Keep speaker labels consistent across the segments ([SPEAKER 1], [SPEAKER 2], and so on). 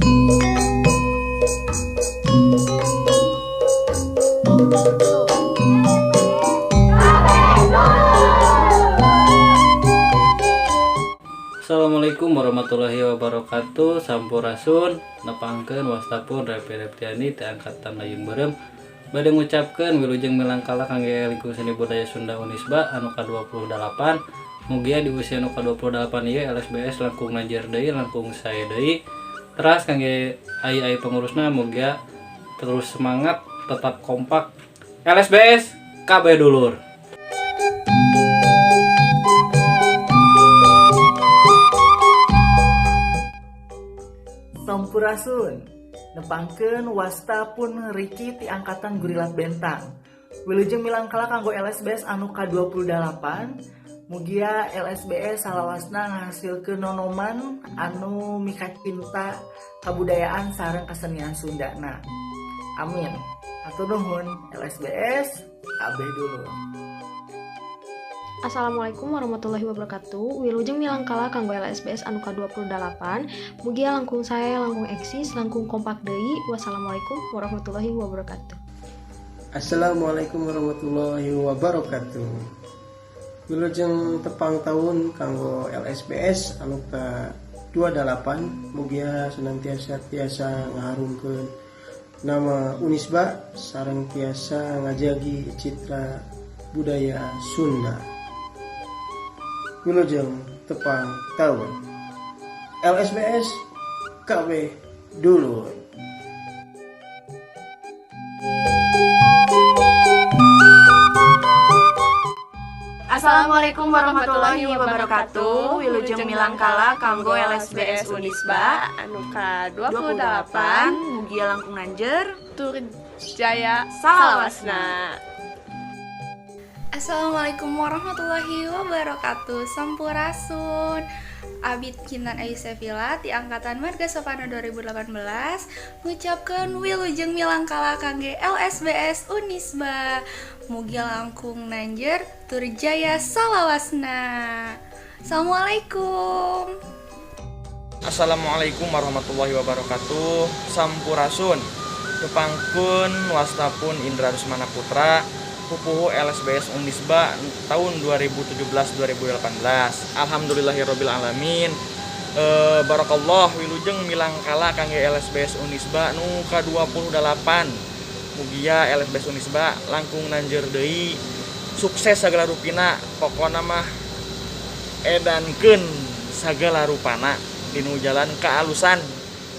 [SPEAKER 1] Assalamualaikum warahmatullahi wabarakatuh. Sampurasun nepangkeun wastapun Reptiani ti angkatan Layung Beureum bade ngucapkeun wilujeng milangkala kangge lingkung seni budaya Sunda Unisba anu ka-28. Mugia di usia anu ka-28 ieu LSBS langkung najer deui, langkung sae deui. Teras kangge ai pengurusna mugia terus semangat, tetap kompak. LSBS kabeh dulur.
[SPEAKER 2] Sampurasun nepangkeun wastapun Riki ti angkatan Gurilat Bentang. Wilujeng milangkala kanggo LSBS anu ka-28. Mugia LSBS salawasna ngahasilkeun nonoman anu mika cinta kabudayaan sareng kesenian Sundana. Amin. Hatur nuhun LSBS kabeh dulu.
[SPEAKER 3] Assalamualaikum warahmatullahi wabarakatuh. Wilujeng milangkala kanggo LSBS anu ka-28. Mugia langkung saya, langkung eksis, langkung kompak deui. Wassalamualaikum warahmatullahi wabarakatuh.
[SPEAKER 4] Assalamualaikum warahmatullahi wabarakatuh. Wilujeng tepang tahun kanggo LSBS anu ka-28. Mugia senantiasa ngaharumkeun nama Unisba sareng tiasa ngajagi citra budaya Sunda. Wilujeng tepang tahun LSBS kabeh dulur.
[SPEAKER 5] Assalamualaikum warahmatullahi wabarakatuh. Wilujeng milangkala kanggo LSBS Unisba anu ka-28 mugia langkung nanjer tur jaya salawasna.
[SPEAKER 6] Assalamualaikum warahmatullahi wabarakatuh. Sampurasun. Abid Kintan Ayu Sevilla ti angkatan Marga Sopana 2018 ngucapkeun wilujeng milangkala kangge LSBS Unisba. Mugia langkung nanjer tur jaya salawasna. Assalamualaikum.
[SPEAKER 7] Assalamualaikum warahmatullahi wabarakatuh. Sampurasun tepangkeun wastapun Indra Rusmana Putra pupuhu LSBS Unisba tahun 2017-2018. Alhamdulillahirabbil alamin. Barakallah wilujeng milangkala kangge LSBS Unisba nu ka-28. Mugia LSBS Unisba langkung nanjer deui, sukses sagala rupina, pokona mah edankeun sagala rupana dinu jalan kaalusan.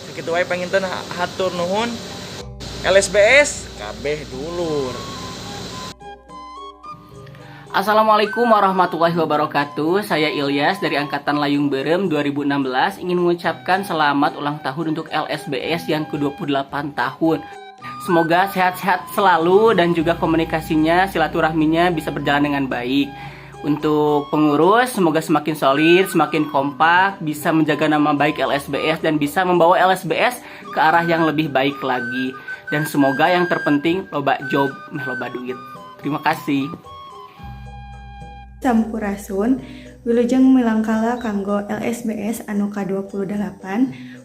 [SPEAKER 7] Sakitu wae panginten hatur nuhun. LSBS kabeh dulur.
[SPEAKER 8] Assalamualaikum warahmatullahi wabarakatuh. Saya Ilyas dari Angkatan Layung Beureum 2016 ingin mengucapkan selamat ulang tahun untuk LSBS yang ke-28 tahun. Semoga sehat-sehat selalu dan juga komunikasinya, silaturahminya bisa berjalan dengan baik. Untuk pengurus, semoga semakin solid, semakin kompak, bisa menjaga nama baik LSBS dan bisa membawa LSBS ke arah yang lebih baik lagi. Dan semoga yang terpenting loba job, loba duit. Terima kasih.
[SPEAKER 9] Sampurasun, wilujeng milangkala kanggo LSBS anu ka-28.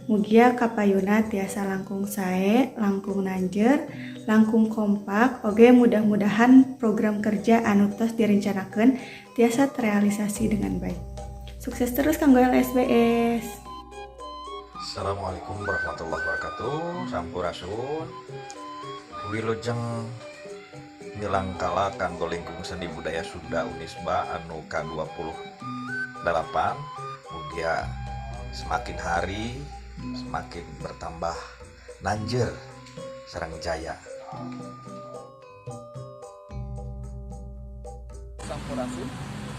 [SPEAKER 9] Mugia kapayuna tiasa langkung sae, langkung nanjer, langkung kompak. Oge mudah-mudahan program kerja anu tos direncanakeun tiasa terrealisasi dengan baik. Sukses terus kanggo LSBS.
[SPEAKER 10] Assalamualaikum warahmatullahi wabarakatuh. Sampurasun. Wilujeng milangkala kanggo lingkung seni budaya Sunda Unisba anu ka-28. Mugia semakin hari semakin bertambah nanjer sareng jaya.
[SPEAKER 11] Sampurasun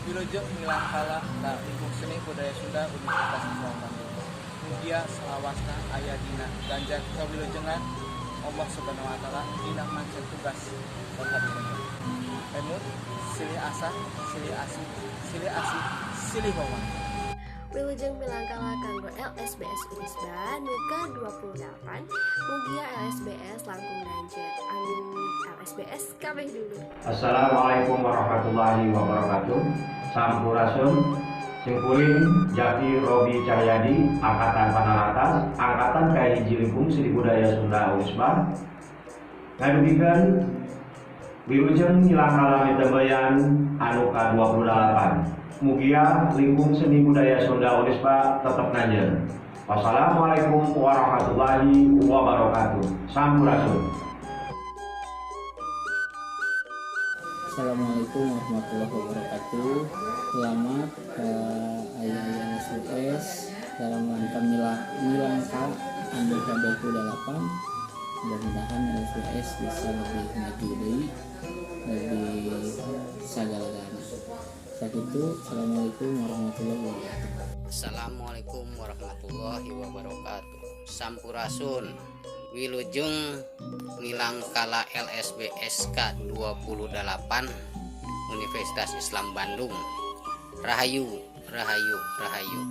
[SPEAKER 11] wilujeng milangkala ka lingkung seni budaya Sunda Universitas Islam Bandung. Mugia salawasna aya dina ganjar kawilujengan Allah Subhanahu wa taala dina mancan tugas sahabat. Emut silih asa, silih asih, silih asih, silih wawan.
[SPEAKER 5] Wilujeng milangkala kanggo LSBS Unisba nu ka-28. Mugia LSBS langkung nanjer. Amin. LSBS kabeh dulu.
[SPEAKER 12] Assalamualaikum warahmatullahi wabarakatuh. Sampurasun. Simkuring Jaki Robi Cahyadi, Angkatan Panaratas, Angkatan Kahiji Lingkung Seni Budaya Sunda Unisba. Ngadugikeun wilujeng Milangkala Mitembayan anu ka-28. Mugia Lingkung Seni Budaya Sunda Unisba tetep nanjeun. Wassalamualaikum warahmatullahi wabarakatuh. Sampurasun.
[SPEAKER 13] Assalamualaikum warahmatullahi wabarakatuh. Selamat ayah-ayah LSBS dalam rangka Milangkala anu ke-28. Mudah-mudahan LSBS bisa lebih maju deui, lebih sagala-galana. Sakitu, assalamualaikum warahmatullahi wabarakatuh.
[SPEAKER 14] Assalamualaikum warahmatullahi wabarakatuh. Sampurasun. Wilujeng Milangkala LSBS K28 Universitas Islam Bandung. Rahayu, rahayu, rahayu.